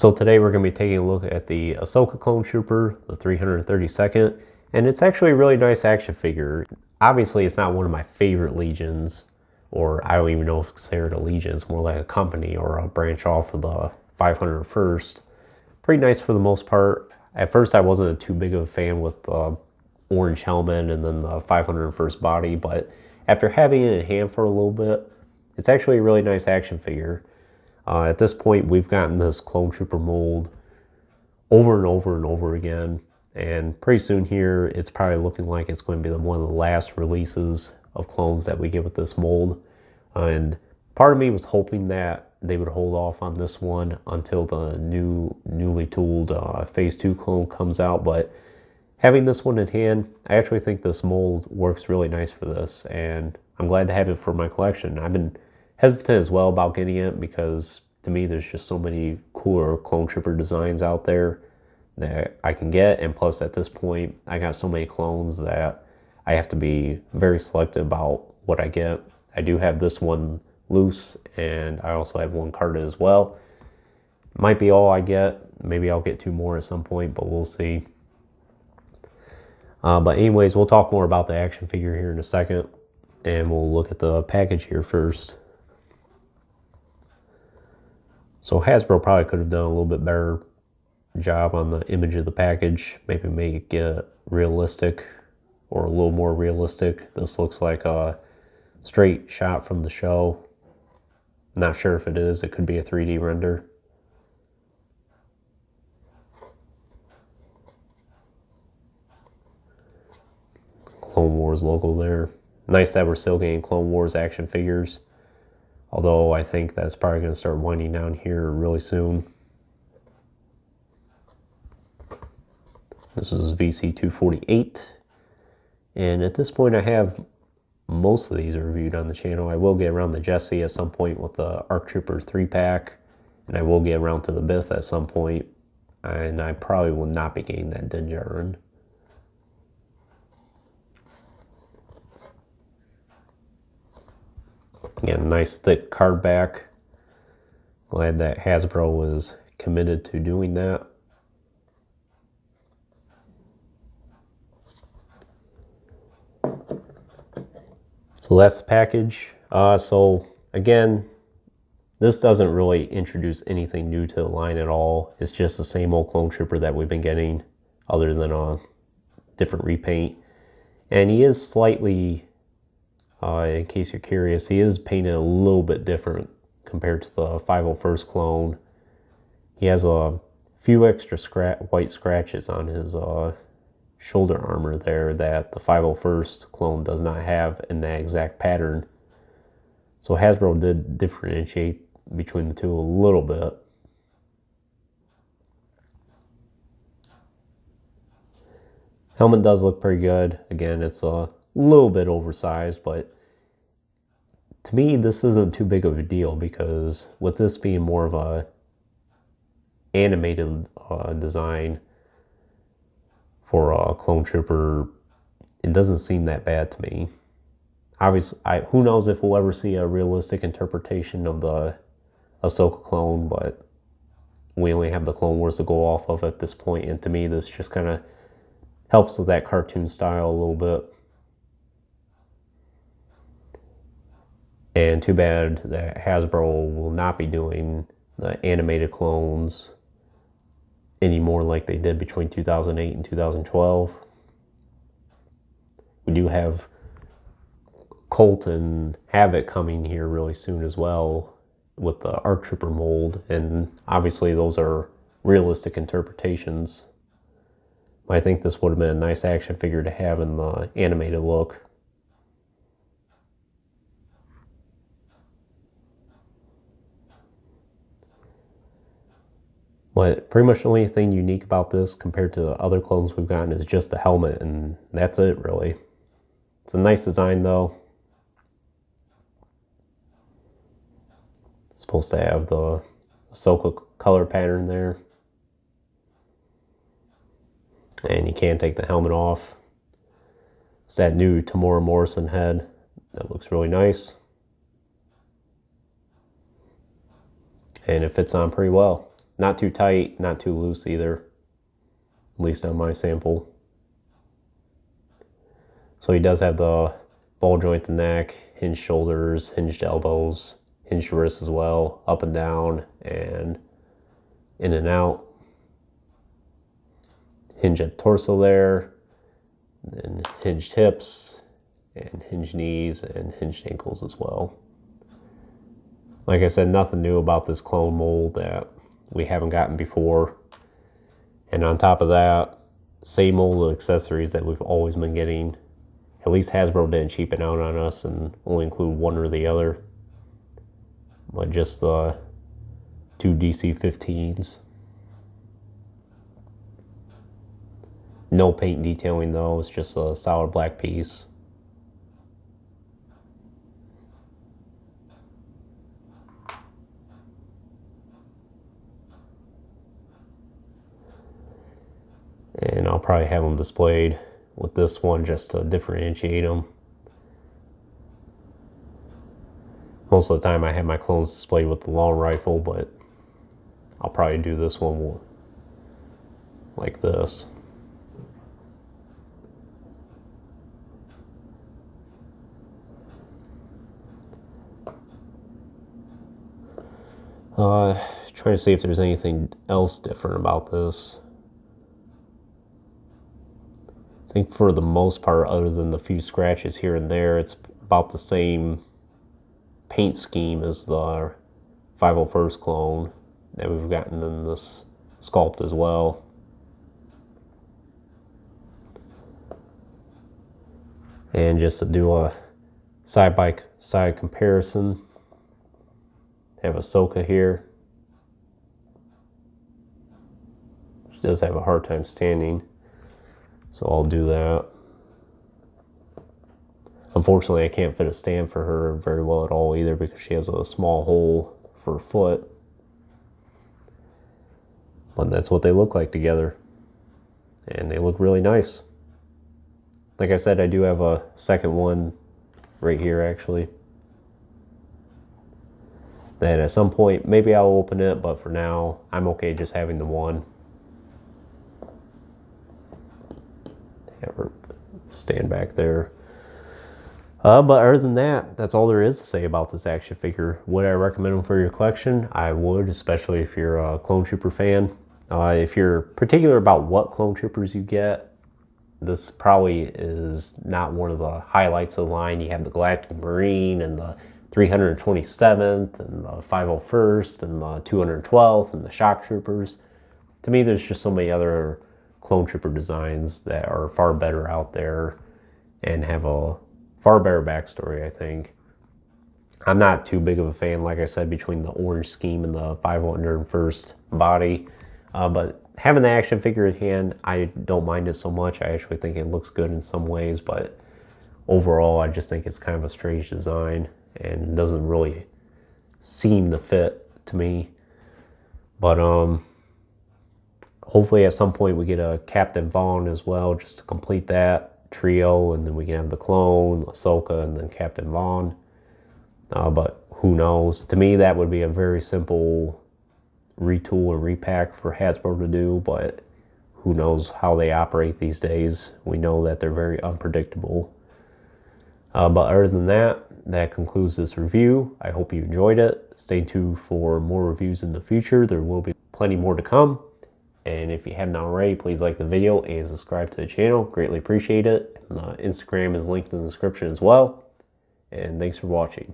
So today we're going to be taking a look at the Ahsoka Clone Trooper, the 332nd, and it's actually a really nice action figure. Obviously it's not one of my favorite legions, or I don't even know if it's considered a legion. It's more like a company or a branch off of the 501st. Pretty nice for the most part. At first I wasn't too big of a fan with the orange helmet and then the 501st body, but after having it in hand for a little bit, it's actually a really nice action figure. At this point, we've gotten this Clone Trooper mold over and over and over again. And pretty soon here, it's probably looking like it's going to be one of the last releases of clones that we get with this mold. And part of me was hoping that they would hold off on this one until the newly tooled Phase 2 clone comes out. But having this one in hand, I actually think this mold works really nice for this. And I'm glad to have it for my collection. I've been hesitant as well about getting it because to me there's just so many cooler Clone Trooper designs out there that I can get, and plus at this point I got so many clones that I have to be very selective about what I get. I do have this one loose, and I also have one carded as well. Might be all I get. Maybe I'll get 2 more at some point, but we'll see. But anyways, we'll talk more about the action figure here in a second, and we'll look at the package here first. So Hasbro probably could have done a little bit better job on the image of the package. Maybe make it realistic or a little more realistic. This looks like a straight shot from the show. Not sure if it is. It could be a 3D render. Clone Wars logo there. Nice that we're still getting Clone Wars action figures. Although I think that's probably going to start winding down here really soon. This is VC248. And at this point I have most of these reviewed on the channel. I will get around the Jesse at some point with the ARC Trooper 3-pack. And I will get around to the Bith at some point. And I probably will not be getting that Din Djarin. Again, nice thick card back. Glad that Hasbro was committed to doing that. So that's the package. So again, this doesn't really introduce anything new to the line at all. It's just the same old Clone Trooper that we've been getting, other than a different repaint. And he is slightly, in case you're curious, he is painted a little bit different compared to the 501st clone. He has a few extra white scratches on his shoulder armor there that the 501st clone does not have in that exact pattern. So Hasbro did differentiate between the two a little bit. Helmet does look pretty good. Again, it's a little bit oversized, but to me this isn't too big of a deal because with this being more of a animated design for a Clone Trooper, it doesn't seem that bad to me. Obviously, who knows if we'll ever see a realistic interpretation of the Ahsoka clone, but we only have the Clone Wars to go off of at this point, and to me this just kind of helps with that cartoon style a little bit. And too bad that Hasbro will not be doing the animated clones anymore like they did between 2008 and 2012. We do have Colt and Havoc coming here really soon as well with the ARC Trooper mold, and obviously those are realistic interpretations. I think this would have been a nice action figure to have in the animated look. But pretty much the only thing unique about this compared to the other clones we've gotten is just the helmet, and that's it really. It's a nice design though. It's supposed to have the Ahsoka color pattern there. And you can't take the helmet off. It's that new Tamora Morrison head. That looks really nice. And it fits on pretty well. Not too tight, not too loose either, at least on my sample. So he does have the ball joint in the neck, hinged shoulders, hinged elbows, hinged wrists as well, up and down and in and out. Hinge at torso there, then hinged hips and hinged knees and hinged ankles as well. Like I said, nothing new about this clone mold that we haven't gotten before. And on top of that, same old accessories that we've always been getting. At least Hasbro didn't cheapen out on us and only include one or the other. But just the 2 DC-15s. No paint detailing though, it's just a solid black piece. And I'll probably have them displayed with this one just to differentiate them. Most of the time I have my clones displayed with the long rifle, but I'll probably do this one like this. Trying to see if there's anything else different about this. I think for the most part, other than the few scratches here and there, it's about the same paint scheme as the 501st clone that we've gotten in this sculpt as well. And just to do a side-by-side comparison, have Ahsoka here. She does have a hard time standing, so I'll do that. Unfortunately, I can't fit a stand for her very well at all either because she has a small hole for a foot. But that's what they look like together. And they look really nice. Like I said, I do have a second one right here actually. That at some point, maybe I'll open it, but for now, I'm okay just having the one. Have her stand back there. But other than that, that's all there is to say about this action figure. Would I recommend them for your collection? I would, especially if you're a Clone Trooper fan. If you're particular about what Clone Troopers you get, this probably is not one of the highlights of the line. You have the Galactic Marine and the 327th and the 501st and the 212th and the Shock Troopers. To me, there's just so many other Clone Trooper designs that are far better out there and have a far better backstory, I think. I'm not too big of a fan, like I said, between the orange scheme and the 501st body. But having the action figure in hand, I don't mind it so much. I actually think it looks good in some ways, but overall, I just think it's kind of a strange design and doesn't really seem to fit to me. But hopefully at some point we get a Captain Vaughn as well, just to complete that trio, and then we can have the clone, Ahsoka, and then Captain Vaughn. But who knows? To me, that would be a very simple retool or repack for Hasbro to do, but who knows how they operate these days. We know that they're very unpredictable. But other than that, that concludes this review. I hope you enjoyed it. Stay tuned for more reviews in the future. There will be plenty more to come. And if you haven't already, please like the video and subscribe to the channel. Greatly appreciate it. And Instagram is linked in the description as well. And thanks for watching.